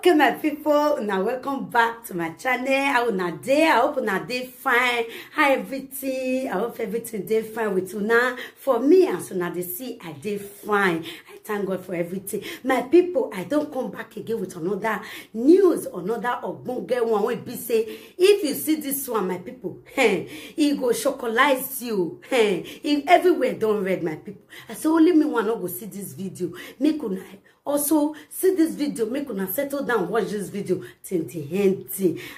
Okay, my people, now welcome back to my channel. How una dey? I hope una dey fine. How everything? I hope everything dey fine with una. For me, as una dey see, I dey fine. I thank God for everything. My people, I don't come back again with another news, another ogbonge one. Wey be say, if you see this one, my people, he go chocolize you. If everywhere don't read, my people. I say only me one not go see this video. Make una also see this video, make una settle down, watch this video till the end.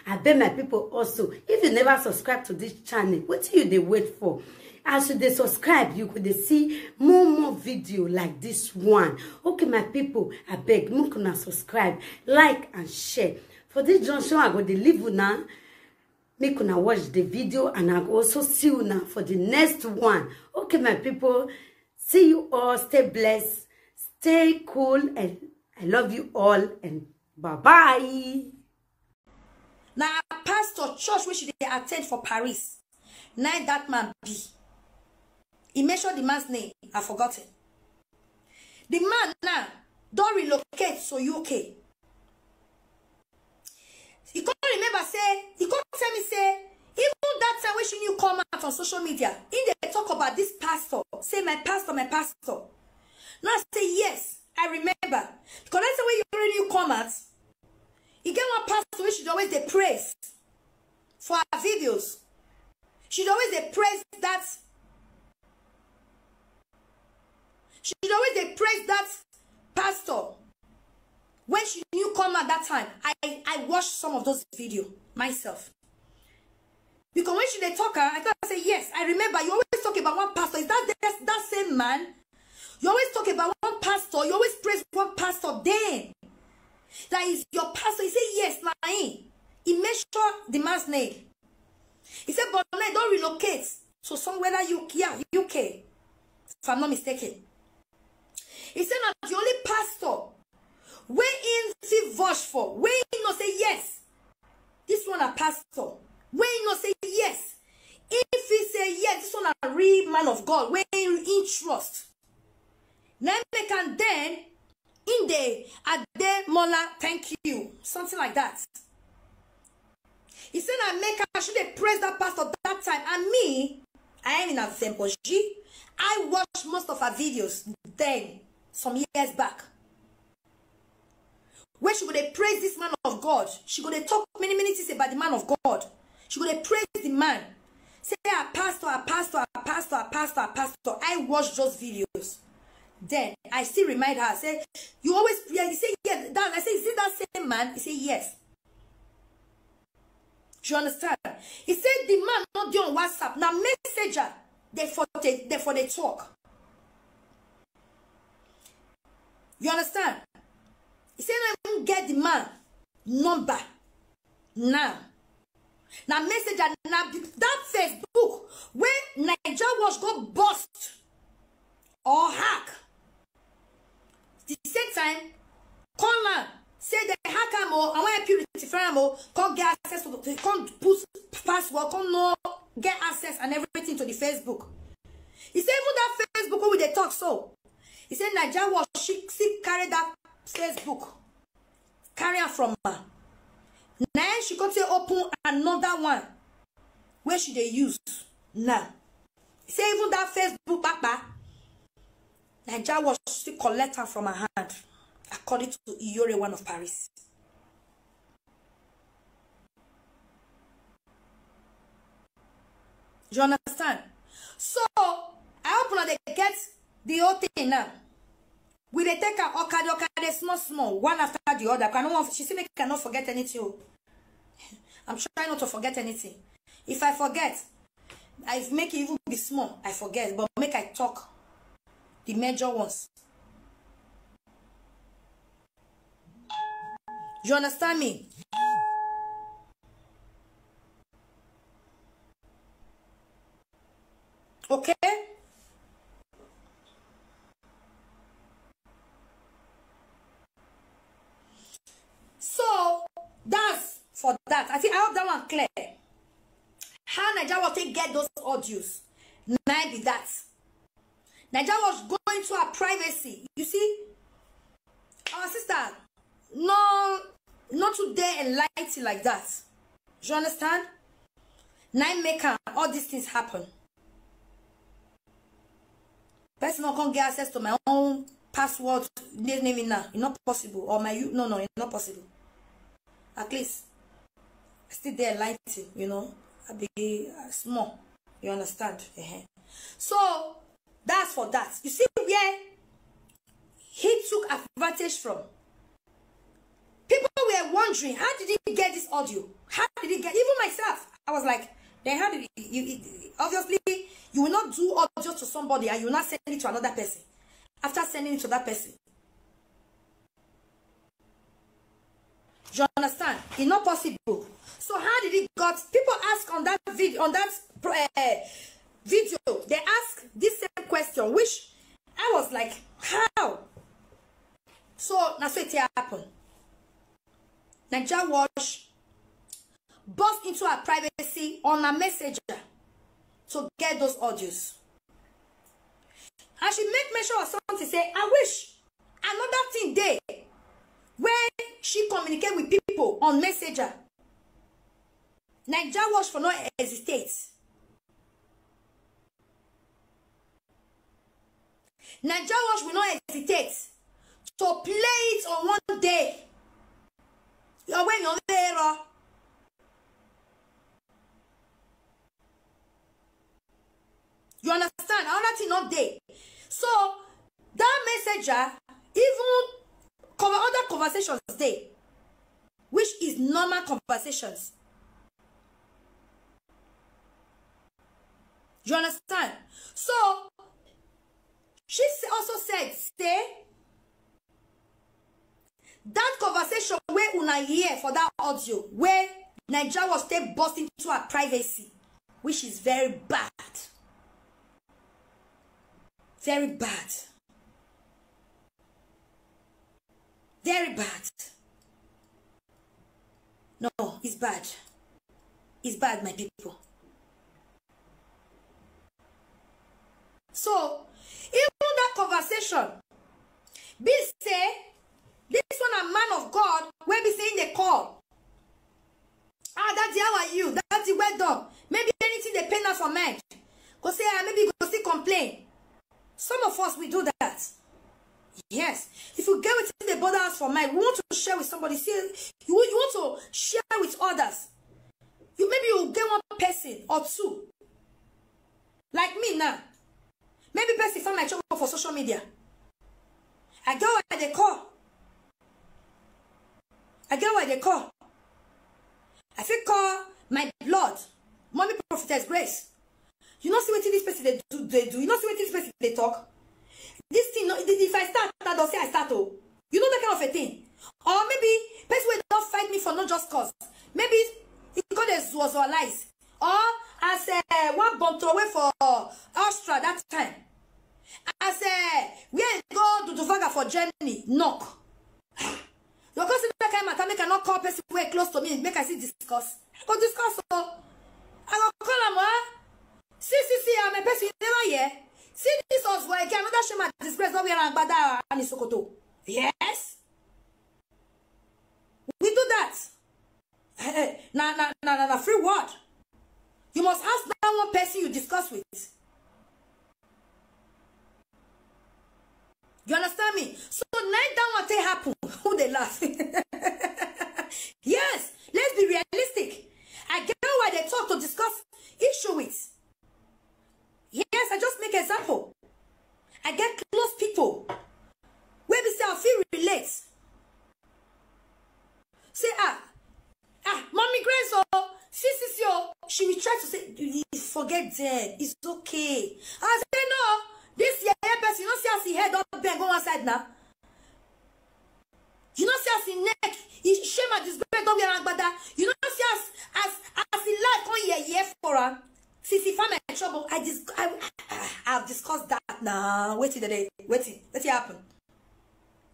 I beg my people also, if you never subscribe to this channel, what do you wait for? As you subscribe, you could see more video like this one. Okay, my people, I beg, make una subscribe, like and share. For this junction, I go to leave una, make una watch the video, and I go also see una for the next one. Okay, my people, see you all, stay blessed. Stay cool, and I love you all, and bye-bye. Now, pastor church which they attend for Paris. Now that man be. He mentioned the man's name. I forgotten. The man now don't relocate to UK. He can't remember say, he can't tell me say, even that time when she knew come out on social media, in they talk about this pastor, say my pastor, my pastor. Now I say, yes, I remember. Because that's the way you already you come out. You get one pastor which should always they praise for her videos. She'd always they praise that. She'd always they praise that pastor. When she knew come out that time, I watched some of those videos myself. Because when she they talk, I thought I say, yes, I remember. You always talk about one pastor. Is that same man? You always talk about one pastor. You always praise one pastor. Then that is your pastor. He said, yes, Nain. He mentioned the man's name. He said, but I don't relocate. So somewhere that UK, if I'm not mistaken. He said, that the only pastor where in see voice for, where he not say yes. This one a pastor. Where he not say yes. If he say yes, this one a real man of God. Where in trust. Then they can then in the Ade Mola, thank you. Something like that. He said I should have praised that pastor that time. And me, I am in a Zemboji. I watched most of her videos then, some years back. Where she would have praised this man of God. She would have talked many things about the man of God. She would have praised the man. Say a pastor, a pastor, a pastor, a pastor, a pastor. I watched those videos. Then I still remind her, I say, you always, yeah, you say, yeah, that. I say, is it that same man? He say, yes. Do you understand? He said, the man not do on WhatsApp. Now, messenger, they for the talk. You understand? He said, I won't get the man number now. Now, messenger, now, that Facebook, where Nigeria was go bust or hack. The same time, call her, say the hacker more, and when purity friend more, can't get access to the, can't put password, can't no get access and everything to the Facebook. He said even that Facebook with the talk so. He said Nigeria was she carry that Facebook, carry her from her. Now she can't say open another one where should they use now. He said even that Facebook back. Nigeria was still collected from her hand, according to Iyore, one of Paris. Do you understand? So, I hope they get the whole thing now. We they take her okay, small, one after the other. She said, I cannot forget anything. I'm trying not to forget anything. If I forget, I make it even be small. I forget, but make I talk. The major ones. You understand me? Okay? So, that's for that. I think I hope that one clear. How Nigeria will take get those audios. Now be that. Nigeria was going to her privacy. You see, our sister, no not to dare enlighten like that. Do you understand? Nine maker, all these things happen. Person not can get access to my own password, name now. It's not possible. Or my no, it's not possible. At least I still there enlighten, you know. I be small. You understand? So that's for that. You see where he took advantage from. People were wondering, how did he get this audio? How did he get, even myself, I was like, then how did he, obviously, you will not do audio to somebody and you will not send it to another person. After sending it to that person. Do you understand? It's not possible. So how did he got, people ask on that video, they ask this same question, which I was like, how? So that's what happened. Naija Wash burst into her privacy on a messenger to get those audios. And she make mention of something, say, I wish another thing there where she communicate with people on messenger. Naija Wash for not hesitate. Naija Wash will not hesitate to play it on one day. You're when you're there. You understand? Another thing not there. So that messenger even cover other conversations there, which is normal conversations. You understand? So she also said, say that conversation where una hear for that audio where Naija was still busting into her privacy, which is very bad. Very bad. Very bad. No, it's bad. It's bad, my people. So, even that conversation, be say, this one a man of God, where be saying they call. Ah, Daddy, how are you? Daddy, well done. Maybe anything they pay now for men. Go say, maybe go still complain. Some of us, we do that. Yes. If you get within the bother us for mind, we want to share with somebody. See, you want to share with others. Maybe you get one person or two. Like me now. Maybe person find my trouble for social media. I get where they call. I feel call my blood. Mommy Prophetess Grace. You know see what this person they do. You know see what this person they talk. This thing, if I start, I don't say I start. Oh, you know that kind of a thing. Or maybe person will not fight me for not just cause. Maybe it was lies. Or as one bomb throw away for Austria that time. As we go to Vaga for Germany, knock. Because that kind of matter, make I not call person way close to me, make I see discuss. I go discuss. So I go call them. See, I'm a person never here. See this was where again another shame at disgrace not wearing Bada and Sokoto. Yes. We do that. Nah, free word. You must ask that one person you discuss with. You understand me? So night down what they happen. Who they laugh? Yes, let's be realistic. I get why they talk to discuss issue with. Yes, I just make an example. I get close people. Where we say I feel relate. Say, mommy Grace, oh, see, she will try to say, forget them. It's okay. I say, no, this year person, you don't see us head up there go one side now. You don't see us in neck. He shame at this bed, don't be around, but you don't see us as in life on year for her. Since if I'm in trouble, I've discussed that now. Wait till it happen.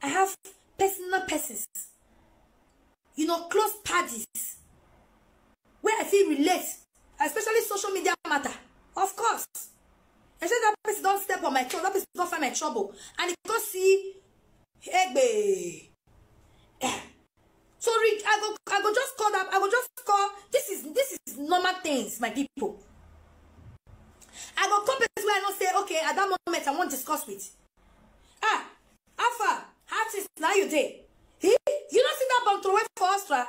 I have personal persons, you know, close parties, where I feel relate, especially social media matter. Of course. I said that person don't step on my toe, that person don't find my trouble. And you go see, egbe. So I things, my people. I go come place where I don't say, okay, at that moment I won't discuss with. Alpha, artist, now you day. You don't see that bomb to wait for Astra.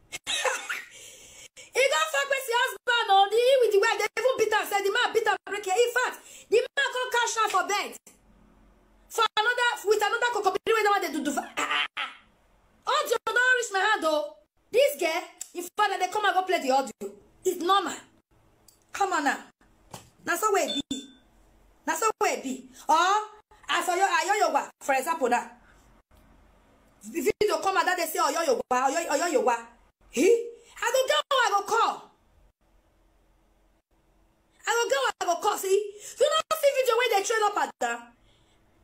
He don't fuck with his husband or the with the way they even beat and said the man beat and break here. In fact, the man come cash out for bed. For another with another cocoa way they do. Oh, you don't reach my hand though. This girl, in fact, they come and go play the audio. It's normal. Come on now. That's how it be. That's how it be. Or as for your for example now. If you don't come and that they say oh yo I go go, I go call. I go call. See, you know see video where they train up at that.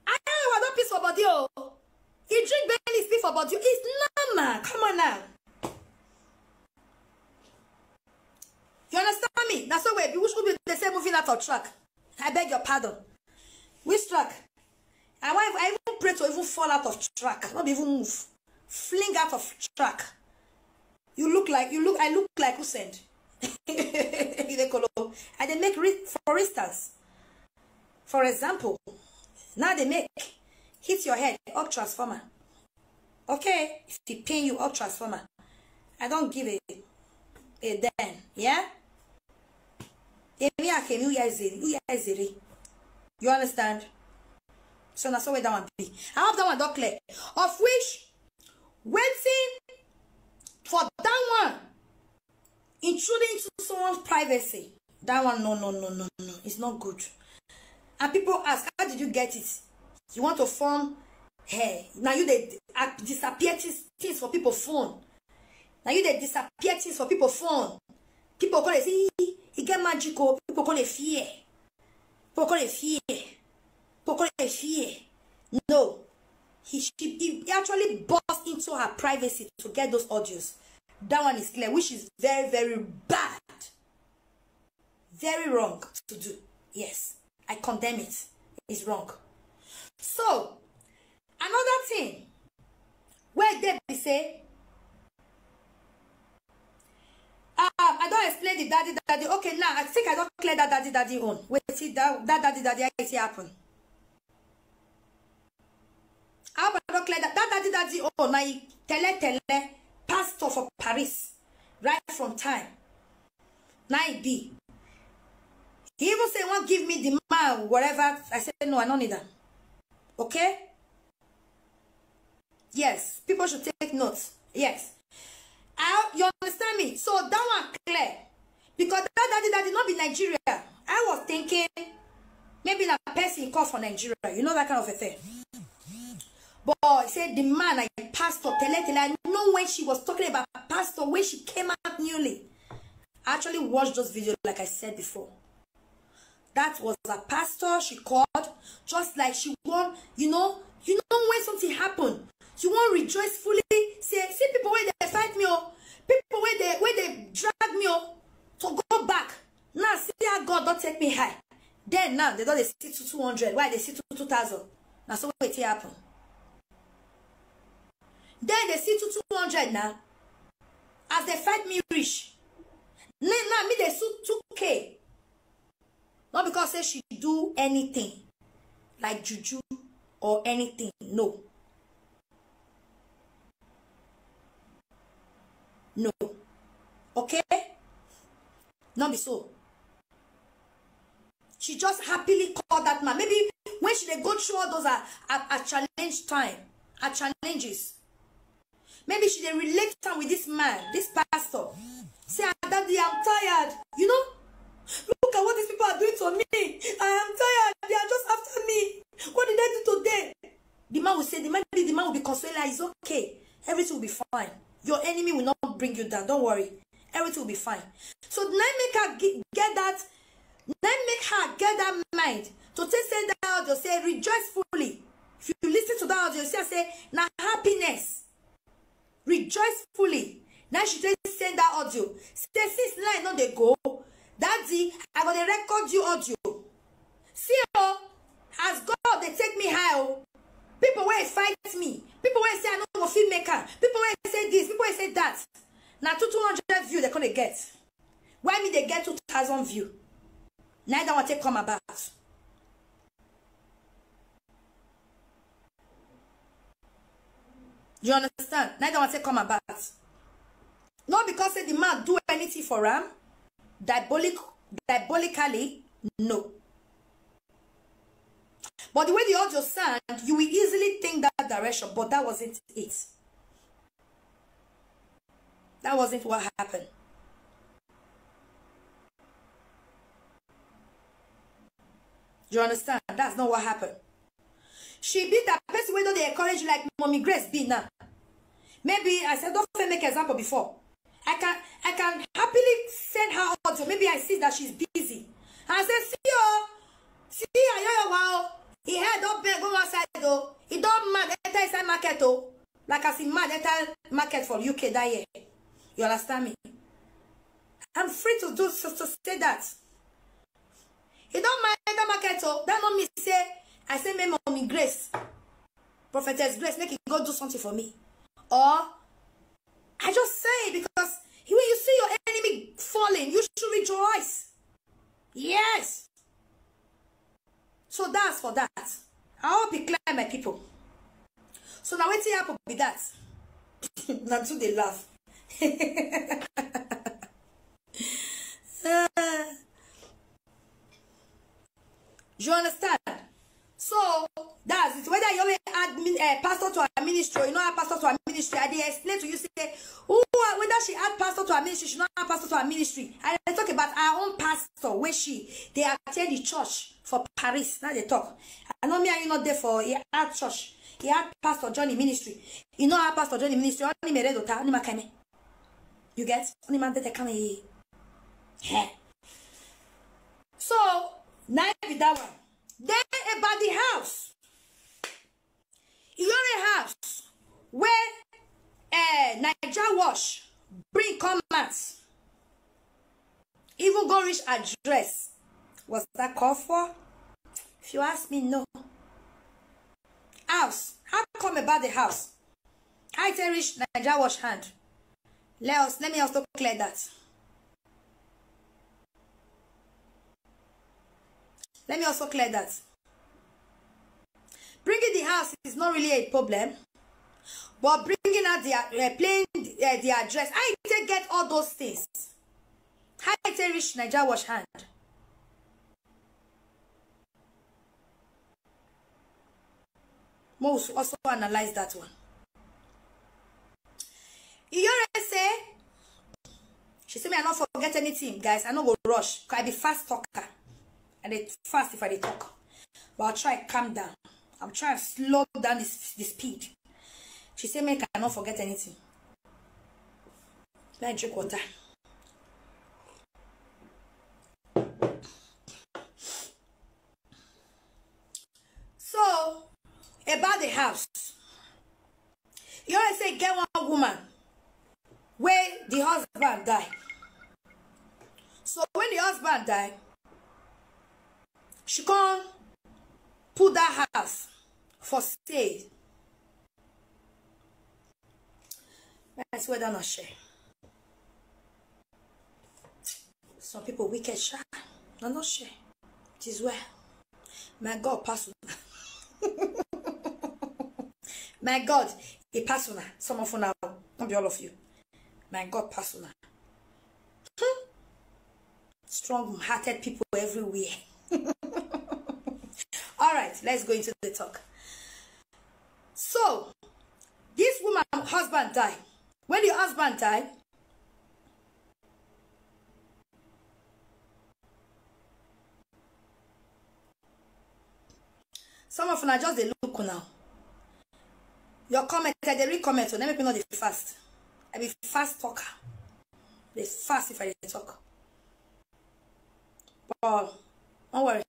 I don't piece for body. Oh, you drink belly speak for body. It's normal. Come on now. You understand me? That's the way. Which would be the same moving out of track. I beg your pardon. Which track? I even pray to even fall out of track. Not even move. Fling out of track. I look like who sent. And they make, for instance, for example, now they make hit your head up transformer. Okay, if they pain you up transformer, I don't give a then, yeah. You understand? So that's where that one be. I hope that one don't clear. Of which, waiting for that one, intruding into someone's privacy. That one, no. It's not good. And people ask, how did you get it? You want to form hair. Now you they disappear things for people phone. Now you they disappear things for people phone. People call it, see, he get magical. People call it fear. People call it fear. People call it fear. No. He actually burst into her privacy to get those audios. That one is clear, which is very, very bad. Very wrong to do. Yes. I condemn it. It's wrong. So, another thing. Where they say, I don't explain the daddy. Okay, now I think I don't clear that daddy on. Wait, see that daddy I see happen. I hope I don't clear that daddy on. Now tele pastor for Paris right from time. Now it be. He even say won't give me the man whatever. I said no, I don't need that. Okay? Yes, people should take notes. Yes. You understand me? So that one clear. Because that daddy not be Nigeria. I was thinking maybe that person called for Nigeria. You know that kind of a thing. But I said the man, like pastor, tele. I know when she was talking about pastor, when she came out newly. I actually watched those videos like I said before. That was a pastor she called, just like she won, you know when something happened. She won't rejoice fully. See people where they fight me, oh. People where they drag me, oh, to go back. Now see how God don't take me high. Then now they don't see to 200. Why they see to 2,000? Now so what it happen? Then they see to 200 now. As they fight me rich. Now me they see 2K. Not because say she do anything like juju or anything. No. No. Okay? Not be so. She just happily called that man. Maybe when she they go through all those are challenge time. Are challenges. Maybe she they relate time with this man, this pastor. Say, Daddy, I'm tired. You know? Look at what these people are doing to me. I am tired. They are just after me. What did I do today? The man will say, the man will be consoling. It's okay. Everything will be fine. Your enemy will not bring you down. Don't worry. Everything will be fine. So then make her get that. Then make her get that mind to say that audio. Say rejoice fully. If you listen to that audio, you say now happiness. Rejoice fully. Now she just send that audio. Say since line no they go. Daddy, I got to record you audio. See, as God, they take me high. People will fight me. People will say, I know I'm a filmmaker. People will say this. People will say that. Now, 200 views they're going to get. Why me they get 2,000 views? Neither want to come about. You understand? Neither want to come about. Not because the man do anything for him. Diabolically, no. But the way the audio sound, you will easily think that direction, but that wasn't it. That wasn't what happened. You understand? That's not what happened. She be that person where they encourage you like Mommy Grace be now. Maybe I said don't make example before. I can happily send her audio. Maybe I see that she's busy. And I said, see you, wow. He had up there go outside though. He don't mad enter inside market though. Like I see mad enter market for UK that year. You understand me? I'm free to say that. He don't mind enter market though. That not me say. I say me Mommy Grace, Prophetess Grace, make it go do something for me. Or I just say because when you see your enemy falling, you should rejoice. Yes. So that's for that. I hope you clear, my people. So now what's happen with that? Now too they laugh. You understand? So that's it. Whether you add pastor to our ministry, or you know add pastor to our ministry, I did explain to you say, whether she add pastor to our ministry, she not add pastor to our ministry. I talk about our own pastor where they attend the church for Paris. Now they talk. I know me and you not there for he add church. He had Pastor Johnny ministry. You know our Pastor Johnny ministry. Only me redota, only makame. You get? Only man that come here. So now with that one. Then about the house. You know a house where Naija wash bring comments. Even go reach address. Was that called for? If you ask me, no. House. How come about the house? I tell reach Naija wash hand. Let me also clear that. Let me also clear that. Bringing the house is not really a problem. But bringing out the address, I take get all those things. I take reach Naija wash hand. Most also analyze that one. You already say, she said me I not forget anything, guys. I not go rush. Because I be fast talker. And it's fast if I talk. But I'll try to calm down. I'm trying to slow down the speed. She said, "Make I not forget anything." Let me drink water. So, about the house. You always say, get one woman where the husband died. So, when the husband died, she can't put that house for sale. I swear that not share. Some people wicked shy. Not share. It is well. My God, personal. My God, a personal. Some of you now, not be all of you. My God, personal. Strong-hearted people everywhere. All right, let's go into the talk. So, this woman husband died. When the husband died, some of you are just the look now. Your comment, they read comment, so let me know the fast. I be fast talker. They fast if I talk. But don't worry.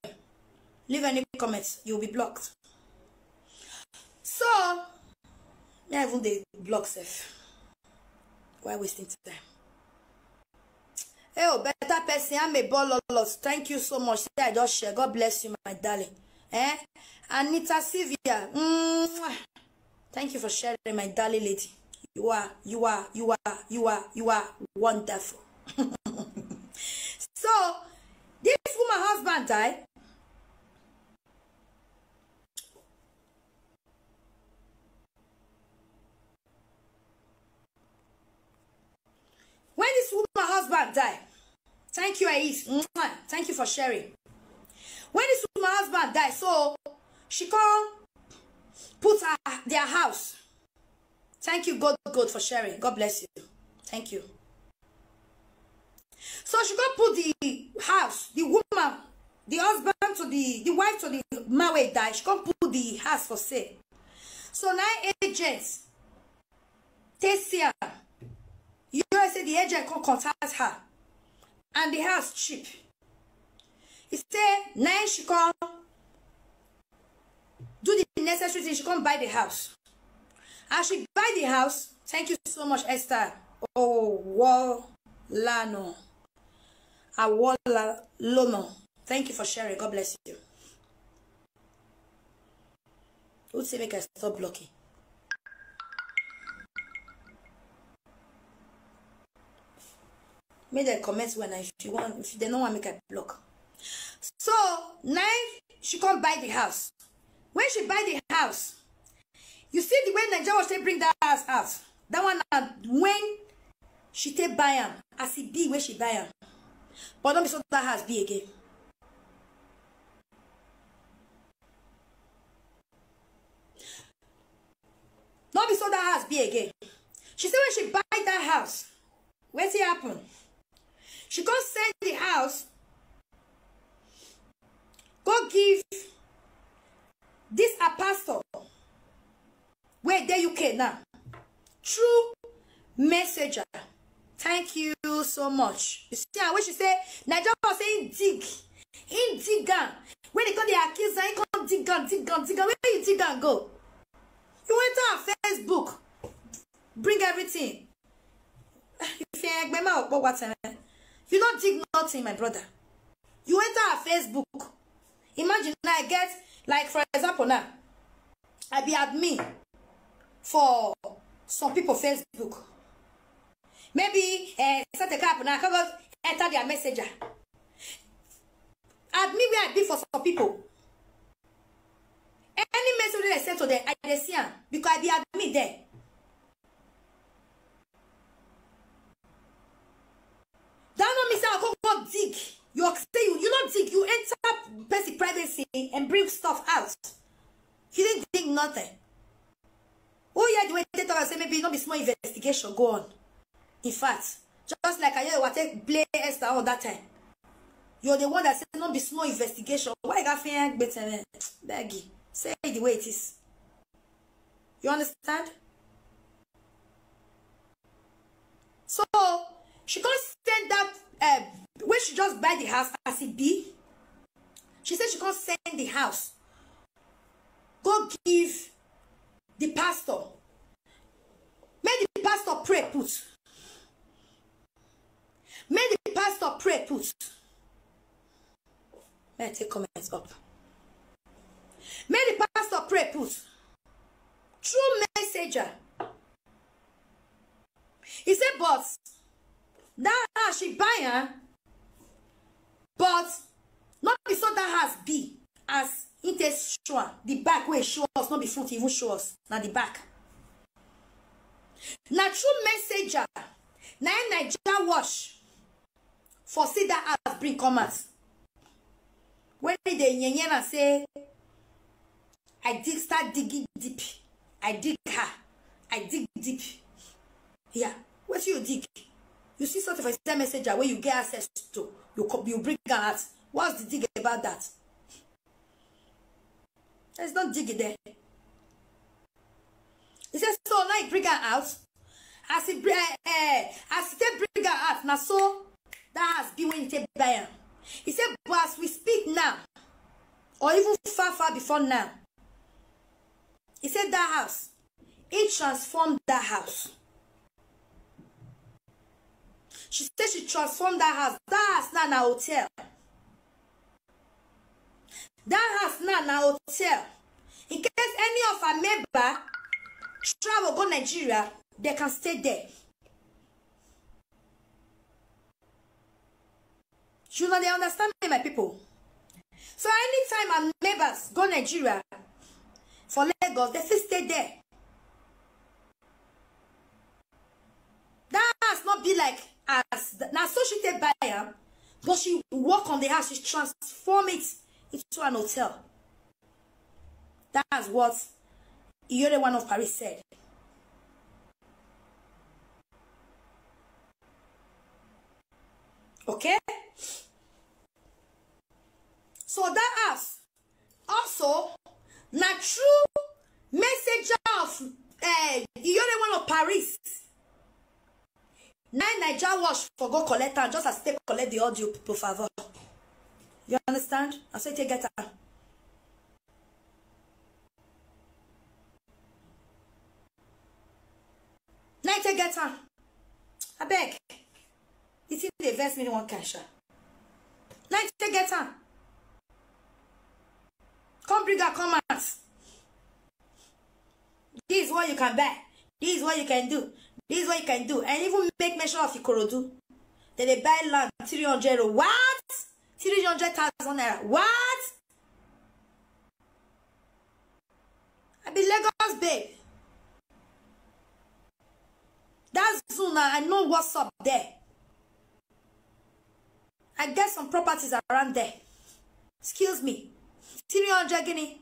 Leave any comments, you'll be blocked. So, I even the block safe. Why wasting time? Hey, oh, better person, I'm a ball loss. Thank you so much. I just share. God bless you, my darling. Anita Sylvia. Thank you for sharing, my darling lady. You are wonderful. So this woman husband died. When this woman husband died, thank you, Ais. Thank you for sharing. When this woman husband died, so she can't put their house. Thank you, God for sharing. God bless you. Thank you. So she can't put the house, the woman, the husband to the wife to the man where died. She can't put the house for sale. So now agents, tessy, you say the agent can contact her, and the house cheap. He say now she can do the necessary thing. She can't buy the house. As she buy the house, thank you so much, Esther. Oh, Wahala no. Wahala lono. Thank you for sharing. God bless you. Who say make I stop blocking? Make them comment when if you want, if they don't want make I block. So now she can't buy the house. When she buy the house, you see the way Nigeria was bring that house out. That one when she take buy him, as it be where she buy him. But don't be so that house be again. Don't be so that house be again. She said when she buy that house, what's it happen? She go send the house, go give this a pastor where they UK now. True messenger. Thank you so much. You see how when she say Nigeria was saying dig. In dig gun. When they got the accuser, he come dig gun. Where you dig gun go? You went on Facebook. Bring everything. If you don't dig nothing, my brother. You enter our Facebook. Imagine now I get, like for example now, I be admin for some people Facebook. Maybe set a cap now, I can enter their messenger. Admin where I be for some people. Any message they send to them, I see them because I be admin there. That don't mean say I go dig. You don't dig. You enter basic privacy and bring stuff out. You didn't dig nothing. Oh yeah, the way they talk, I say maybe not be small investigation. Go on. In fact, just like I hear what I play Esther all that time. You're the one that said not be small investigation. Why you got fear better? Beggy. Say it the way it is. You understand? So she can't send that when she just buy the house as it be. She said she can't send the house. Go give the pastor. Make the pastor pray put. Make the pastor pray put. May I take comments up? Make the pastor pray put. True messenger. He said, but that house she buy her, but not be so that house be as it is sure. The back where show us, not be front even show us. Now the back. Now true messenger. Now Nigeria watch for see that house bring comments. When they nyenyen and say, I dig start digging deep. I dig her. I dig deep. Yeah. What you dig? You see sort of a messenger where you get access to. You bring her out. What's the dig about that? There's no dig there. He says, so now you bring her out. As he bring her out, now so that has been when you take by her. He said, but as we speak now, or even far before now, he said that house, he transformed that house. She said she transformed that house. That house now in a hotel. That house now in a hotel. In case any of our member travel go Nigeria, they can stay there. You know, they understand me, my people. So anytime our neighbors go Nigeria for Lagos, they still stay there. That has not be like as now associated buyer, but she work on the house, she transform it into an hotel. That's what the one of Paris said. Okay? So that house also not true messenger of the one of Paris. Now Niger wash for go collect and just as they collect the audio, por favor. You understand? I say take get her. Now take get her. I beg. You see the verse me one cash. Now take get her. Come bring her, come out. This is what you can buy. This is what you can do. This is what you can do. And even make mention of Ikorodu. Then they buy land 300. What? 300,000 naira. What? I be Lagos, babe. That's Zuna. I know what's up there. I get some properties around there. Excuse me. 300 guinea.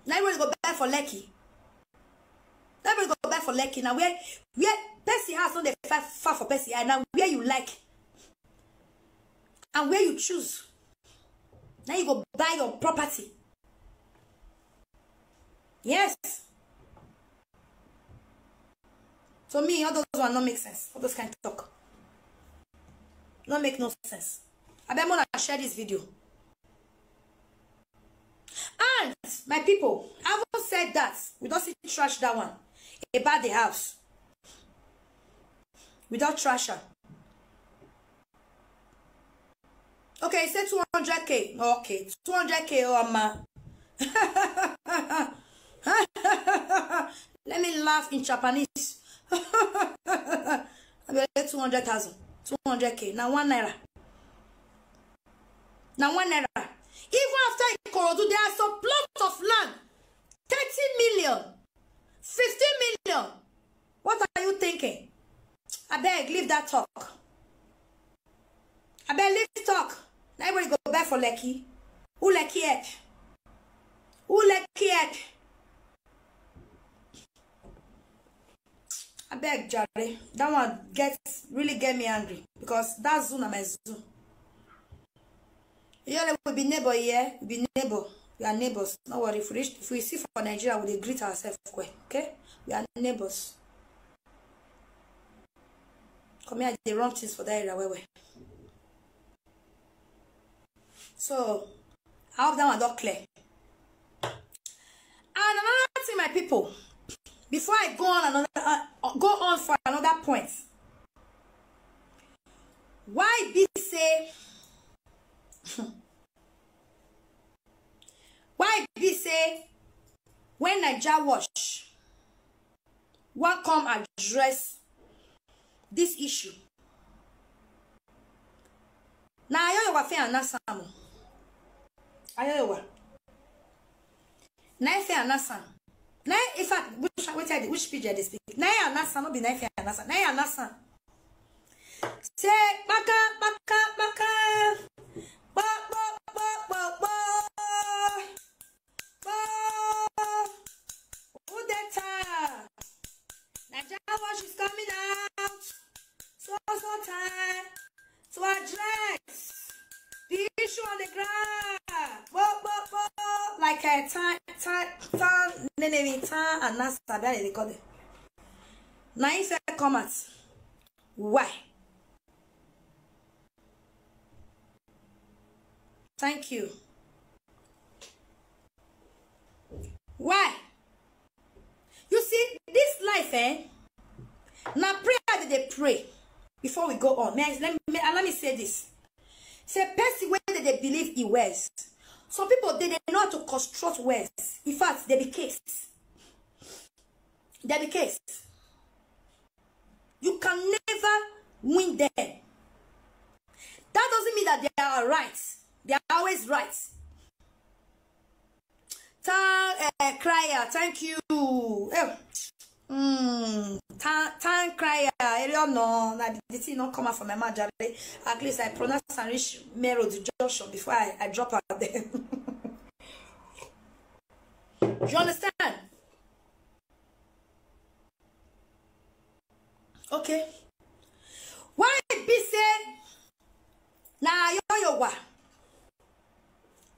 Now everybody's go buy for Lekki. Everybody go buy for Lekki. Now where Percy has on the far for Percy. And now where you like. And where you choose. Now you go buy your property. Yes. To me, all those one don't make sense. All those kind of talk. Don't make no sense. I bet more share this video. And my people, I haven't said that. We don't see trash that one. About the house. Without trasher. Okay, say 200k. Okay, 200k or Let me laugh in Japanese. I bet 200,000. 200k. Now 1 naira. Now 1 naira. Even after Ikorodu, there are some plots of land. 30 million. 50 million. What are you thinking? I beg, leave that talk. I beg, leave talk. Now everybody go back for Lekki. Who Lekki at? Who Lekki at? I beg, Jerry. That one really get me angry. Because that's Zuna my zoo. You know, we'll be neighbor here. We'll be neighbor. We are neighbors. No worry. If we see for Nigeria, we'll greet ourselves. Okay? We are neighbors. Come here, the wrong things for that area. Where. So, I hope that one not clear. And another thing, my people, before I go on for another point, why be say? Why be say when Naija wash, one come address this issue? Now I know you fair anasamu. Ayowa. Na fair anasan. Na in fact which page they speak. Na anasan no be na fair anasan. Na anasan. Say baka. Naija wash is coming out. So time to address the issue on the ground. Like a time and that's they call it. Now if I come at why? Thank you. Why? You see, this life, now prayer that they pray before we go on. Let me say this. Say, person where they believe he wears. Some people, they know how to construct words. In fact, they be case. They be case. You can never win them. They are always right. Crier, thank you. Time crier. I don't know. The thing not come out from my mouth. At least I pronounce and reach Mero to Joshua before I drop out there. Do you understand? Okay. Why be said? Now yo wa.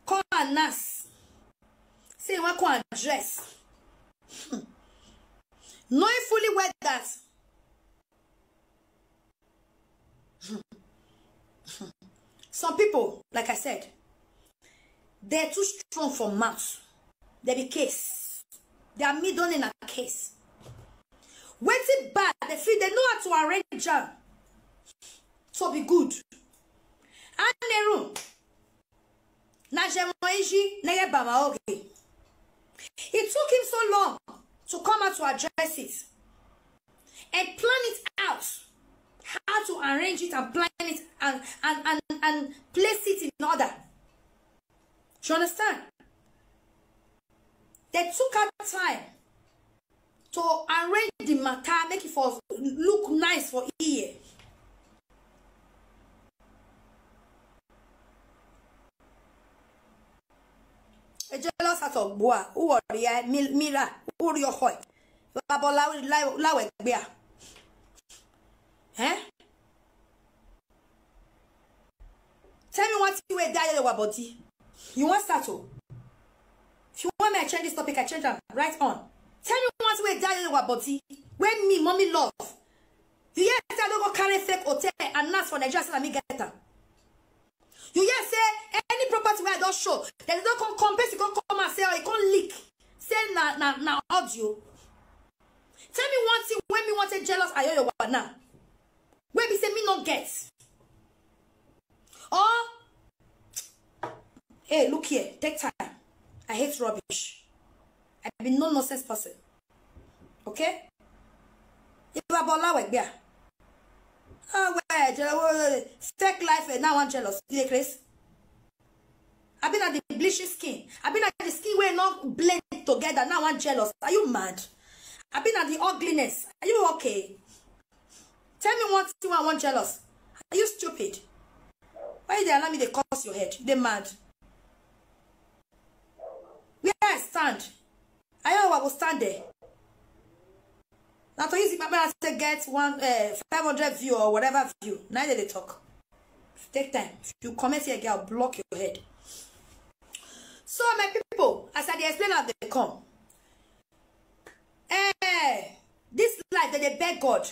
Come and nas. Say what can address. Knowing fully well that some people, like I said, they're too strong for mouth. They be case. They are middle in a case. Waiting bad, they feel they know how to arrange them. So be good. And Neru. It took him so long to come out to address it and plan it out, how to arrange it and plan it and place it in order. Do you understand? They took out time to arrange the matter, make it for look nice for ear. A jealous at of boa, who are mira, who your hoy. Lawe bear. Eh? Tell me what you were dying about body. You want settle? If you want me to change this topic, I change them right on. Tell me what you were dying about body. When me, mommy love. You hear I don't go carry fake hotel and not for Nigeria and me get them. You hear say any property where I don't show, they don't come compare, you come and say, oh, it can't leak. Say na audio. Tell me one thing when me want a jealous I know you now. When me say me not get. Or hey, look here, take time. I hate rubbish. I've been no nonsense person. Okay? You are bola like bear. Ah, well, fake life and now I'm jealous. You Chris? I've been at the bleaching skin. I've been at the skin where not blend together. Now I'm jealous. Are you mad? I've been at the ugliness. Are you okay? Tell me one thing I want jealous. Are you stupid? Why they allow me to curse your head? They mad. Where I stand, I will stand there. Now to use it, I get 500 view or whatever view. Now they talk. Take time. If you comment here again, I'll block your head. So my people, as I explain how they come. This life that they beg God.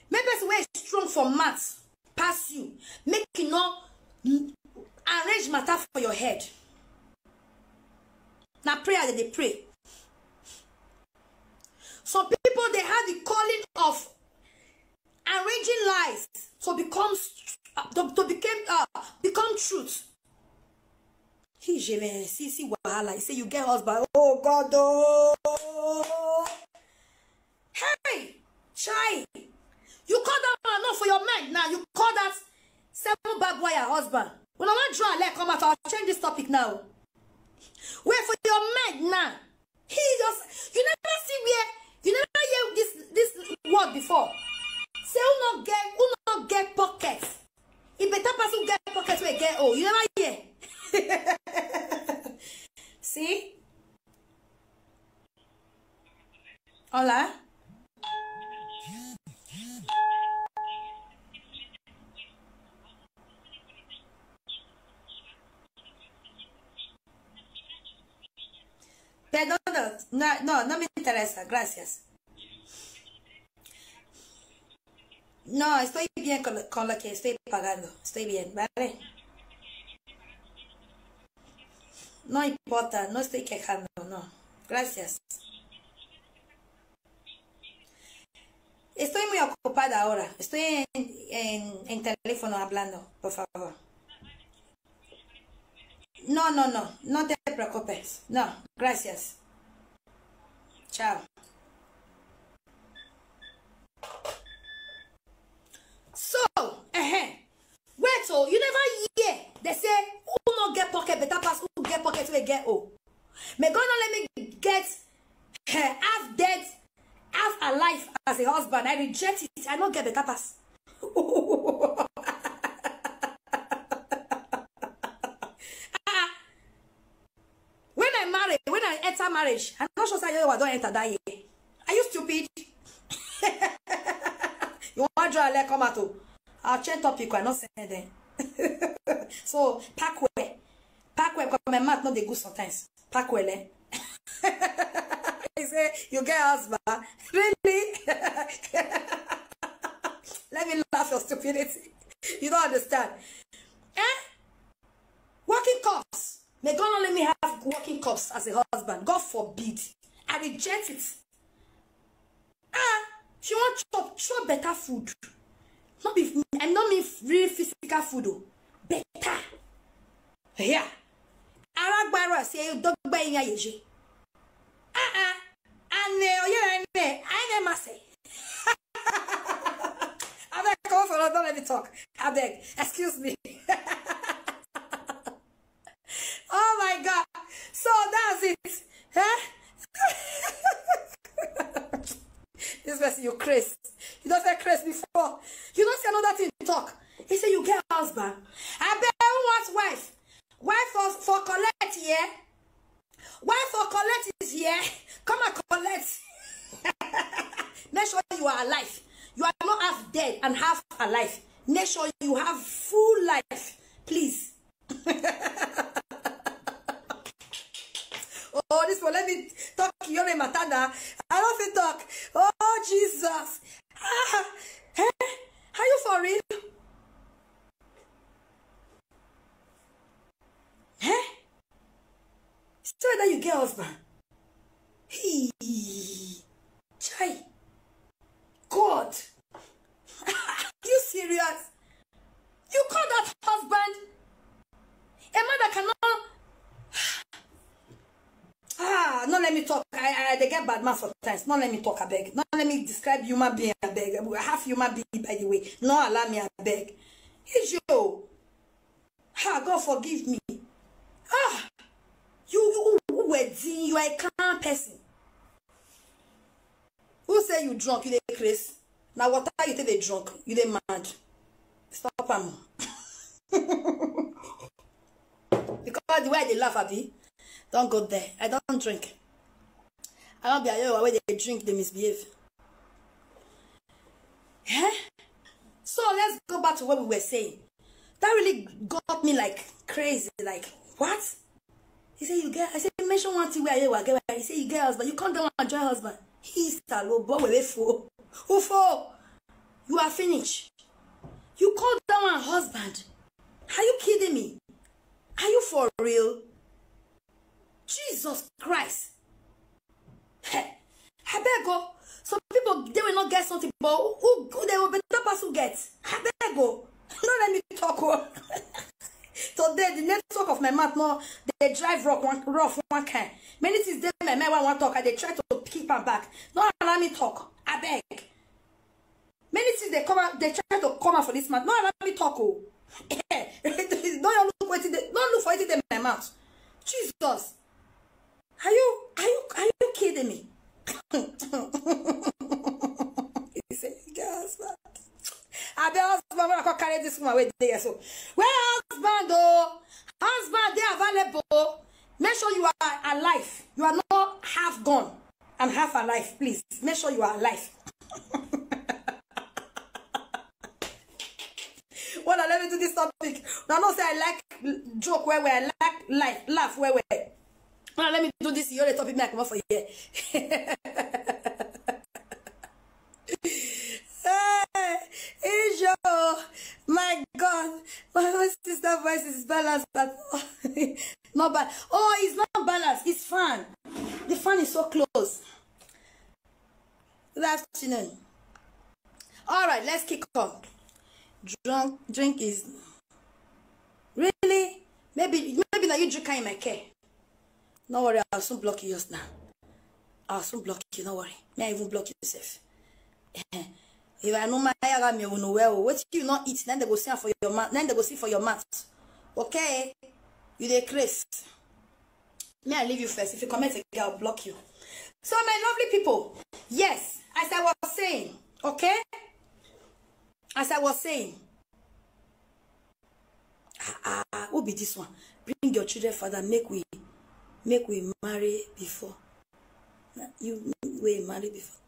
Maybe it's way strong for maths. Pass you. Make you know arrange matter for your head. Now prayer that they pray. Some people they have the calling of arranging lies to become truth. See Wahala. He say you get husband. Oh God, oh. Hey, Chai. You call that man not for your man now. You call that 7 bad boy your husband. When I want to draw a leg come out, I'll change this topic now. Wait for your man now. He just you never see where you never hear this word before. Say who not get pockets. If better person get pockets we get you never hear. See? Hola. Perdón, no me interesa, gracias. No, estoy bien con lo que estoy pagando, estoy bien, ¿vale? No importa, no estoy quejando, no, gracias. Estoy muy ocupada ahora, estoy en teléfono hablando, por favor. No te preocupes. No, gracias. Chao. So, wait, so you never hear they say, who even get old. May God not let me get half dead, half alive as a husband. I reject it. I don't get better pass. When I enter marriage, I'm not sure say I don't enter that year. Are you stupid? You want to draw a leg come out? I'll change topic. I not saying then. So pack way, because my mouth not they good sometimes. Pack well, eh? I say you get husband, really? Let me laugh your stupidity. You don't understand, eh? Working cups. May God not let me have working cups as a husband. God forbid. I reject it. She want chop better food. I'm not mean really physical food though. Better. Yeah. Aragbaro say you dog by in yeji. And I never say. I beg, come for don't let me talk. I beg, excuse me. Oh my God. So that's it. Huh? This person, you crazy. You don't say crazy before. You don't say another thing to talk. He said, you get a husband. I bet who wants wife? Wife for collect here. Wife for collect is here. Come and collect. Make sure you are alive. You are not half dead and half alive. Make sure you have full life. Please. Oh, this one, let me talk. You're a matanda. I don't feel talk. Oh, Jesus. Are you for real? Still that you get husband. Hey, chai. God. You serious? You call that husband? A man that cannot. Not let me talk. They get bad man sometimes. Not let me talk, I beg. Not let me describe human being, I beg. Half human being, by the way. Not allow me, I beg. It's you. God forgive me. You are a calm person. Who say you drunk? You dey crazy. Now what are you they drunk? You they mad. Stop them. Because the way they laugh at me, don't go there. I don't drink. I don't be a where they drink, they misbehave. Yeah? So let's go back to what we were saying. That really got me like crazy. Like, what? He said, you get, I said, mention one thing where you get. He said, you get husband. You can't go and join husband. He's a low boy with fool. Who for? You are finished. You called down a husband. Are you kidding me? Are you for real? Jesus Christ. Hey, I better go. Some people, they will not get something, but who they will be the person get. I better go. Don't let me talk. Today, the network of my mouth, no, they drive rough one kind. Many things they my man want to talk, and they try to keep them back. Don't allow me talk. I beg. Many things they come out, they try to come out for this man. Don't allow me talk. Oh. Don't look for it in my mouth. Jesus. Are you kidding me? He said, husband. I be husband when I can carry this one away there. So where husband though? Husband, they available. Make sure you are alive. You are not half gone and half alive, please. Make sure you are alive. Well, let me do this topic. Now, not say I like joke where I like laugh where. Well, let me do this. You're the topic. I come up for here. My God, my sister voice is balanced at all. Not bad. Oh, it's not balanced. It's fan. The fan is so close. Good afternoon. All right, let's kick on. Drink is really maybe now you drink in my care. No worry, I'll soon block you just now. I'll soon block you. No worry. May I even block yourself. If I know my me will know well. What you not eat, then they go see for your mat. Then they go see for your mat. Okay, you dey crazy. May I leave you first? If you comment again, I'll block you. So, my lovely people, yes, as I was saying, okay? As I was saying, who be this one? Bring your children, father, make we marry before. You we marry before.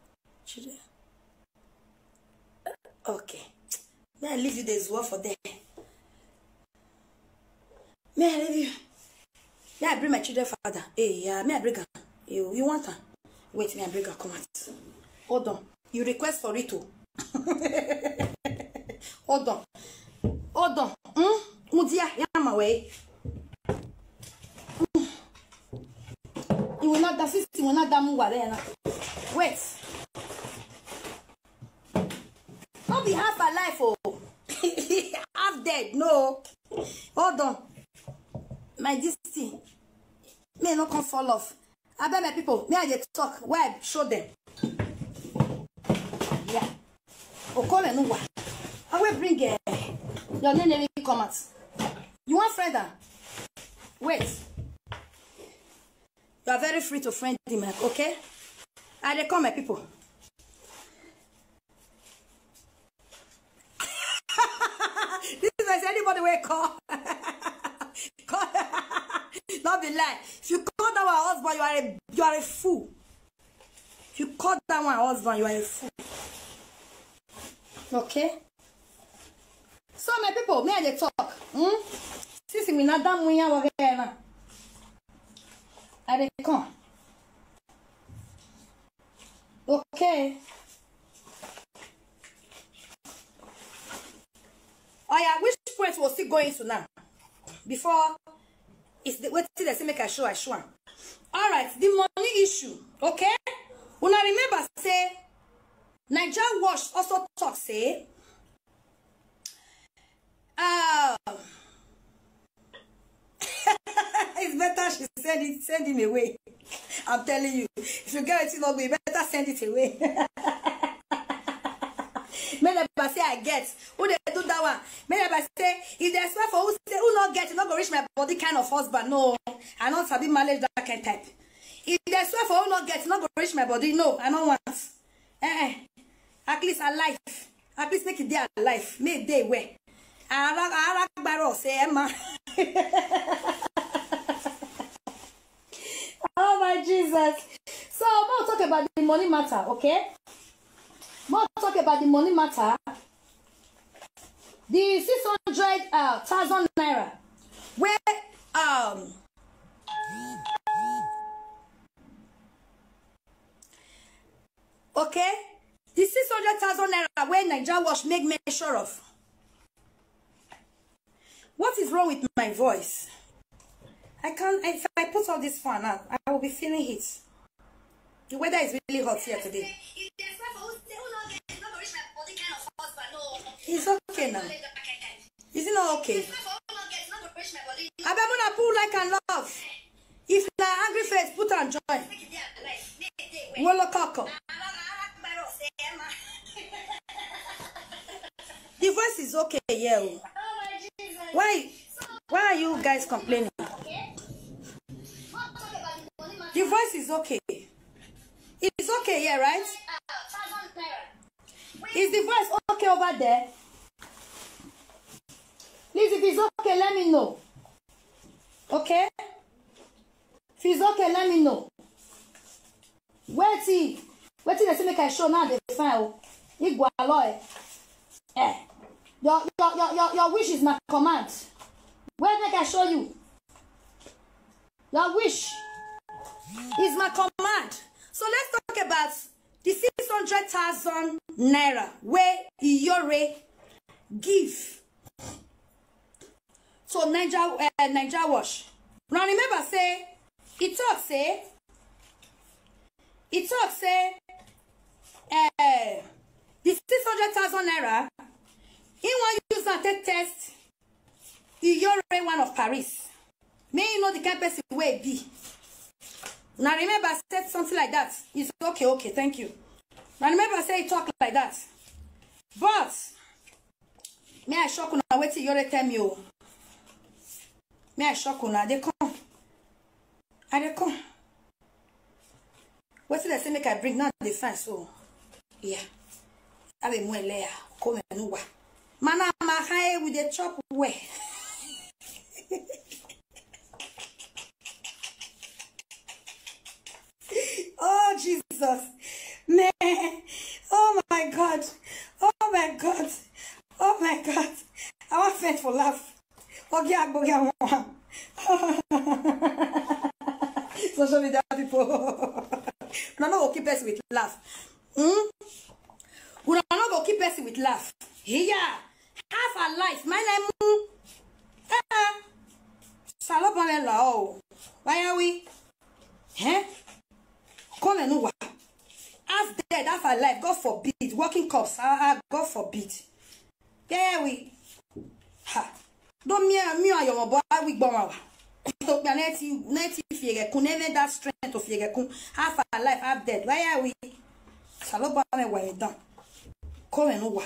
Children. Okay. May I leave you this word for them? May I leave you? May I bring my children, father? Hey, yeah, may I bring her? You want her? Wait, may I bring her? Come on. Hold on. You request for it too. Hold on. Hold on. Mudia, yeah, my way. You will not, the system will not damn well. Wait. Not be half alive, oh. Half dead, no. Hold on. My destiny may not come fall off. I bet my people, may I just talk where I show them. Yeah. Call no one. I will bring your name in comments. You want friend? Wait. You are very free to friend him, okay? I call my people. This is as anybody will call. Not be lie. If you call that one husband, you are a fool. If you call that one husband, you are a fool. Okay? So my people, may I talk? Sisi mi na damu ya wagena. I come. Okay. Oh yeah, which point was still going to now? Before it's the wait till they say make I show. Alright, the money issue. Okay? When I remember say Niger Wash also talk say it's better she send him away. I'm telling you. If you get it not good, you better send it away. May never say I get. Who they do that one? May never say if there's one for who not get, you not go reach my body kind of husband. No, I not sabi manage that kind of type. If there's one for who not get, you not go reach my body. No, I don't want. At least alive. At least make it there alive. Make day way. I like barrel say Emma. Oh my Jesus. So I'm going to talk about the money matter, okay? More talk about the money matter. The 600,000 naira. Where okay, the 600,000 naira where Niger Wash make measure of. What is wrong with my voice? I can't. If I put all this fun out, I will be feeling it. The weather is really hot here today. It's okay now. Is it not okay? I bet when I pull like I love. If the angry face, put on joy. Wolo koko. The voice is okay, yeah. Why are you guys complaining? The voice is okay. It's okay, yeah, right? Is the voice okay over there? Please, if it's okay, let me know. Okay? If it's okay, let me know. Wait till they say make I show now the file. Igwe alloy. Your wish is my command. Where make I show you? Your wish is my command. So let's talk about the 600,000 naira where Iyore give. So Niger Wash. Now remember say, it talk say the 600,000 naira, he want use that test Iyore one of Paris. May you know the kind of person where it be. Now remember I said something like that. It's okay, thank you. Now remember I say talk like that. But may I shock you now wait till you tell me. May I shock you now? They come. I dey come. What did I say make I bring now the fine so? Yeah. I be more layer. Come and no. Mana ma high with the chop way. Oh Jesus. Man. Oh my God. Oh my God. Oh my God. I want faint for laugh. Social media people. No, no, go keep us with laugh. We not go keep us with laugh. Here, half a life. My name. Salopamela. Oh, why are we? Huh? Come and know. Half dead, half alive. God forbid. Working cops. God forbid. Yeah, we. Ha. Don't me and your boy. We bomb. So, never that strength of your half alive, half dead. Why are we? Salopame, why done? Come and know.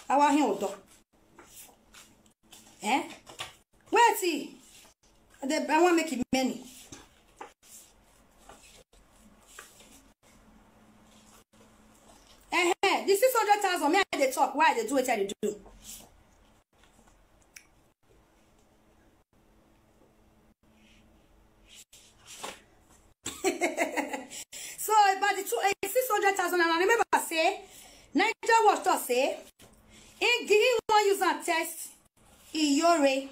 I want him to. Eh? Where is he? I want to make it many. This is 100,000. Me they talk. Why they do what they do? So about the 600,000, and I remember say, Niger watch to say, he want use and test Iyore,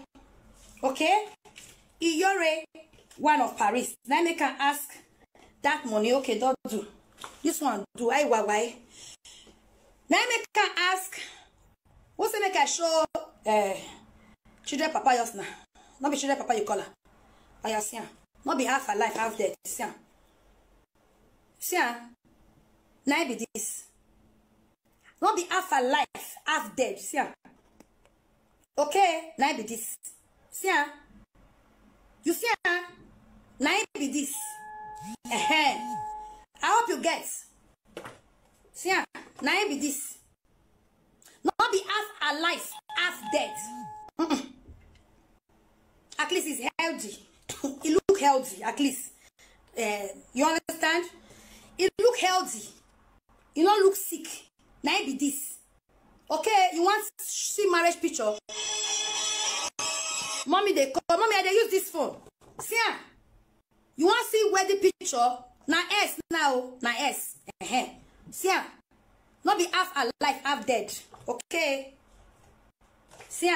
okay? Iyore, one of Paris. Now me can ask that money, okay? Don't do this one. Do I why? Now me can ask. What's the make I show children papa just now? Not be children papa you call her. I see. Not be half alive, half dead. See. See, now be this. Not be half alive, half dead. See, okay, now be this. See, you see, now be this. I hope you get. See, now be this. Not be half alive, half dead. At least it's healthy. It look healthy, at least. You understand? It look healthy. You don't look sick. Now it be this. Okay, you want to see marriage picture? Mommy, they call. Mommy, they use this phone. See, you want to see wedding picture? Now S now. Now S. See, not be half alive, half dead. Okay. See,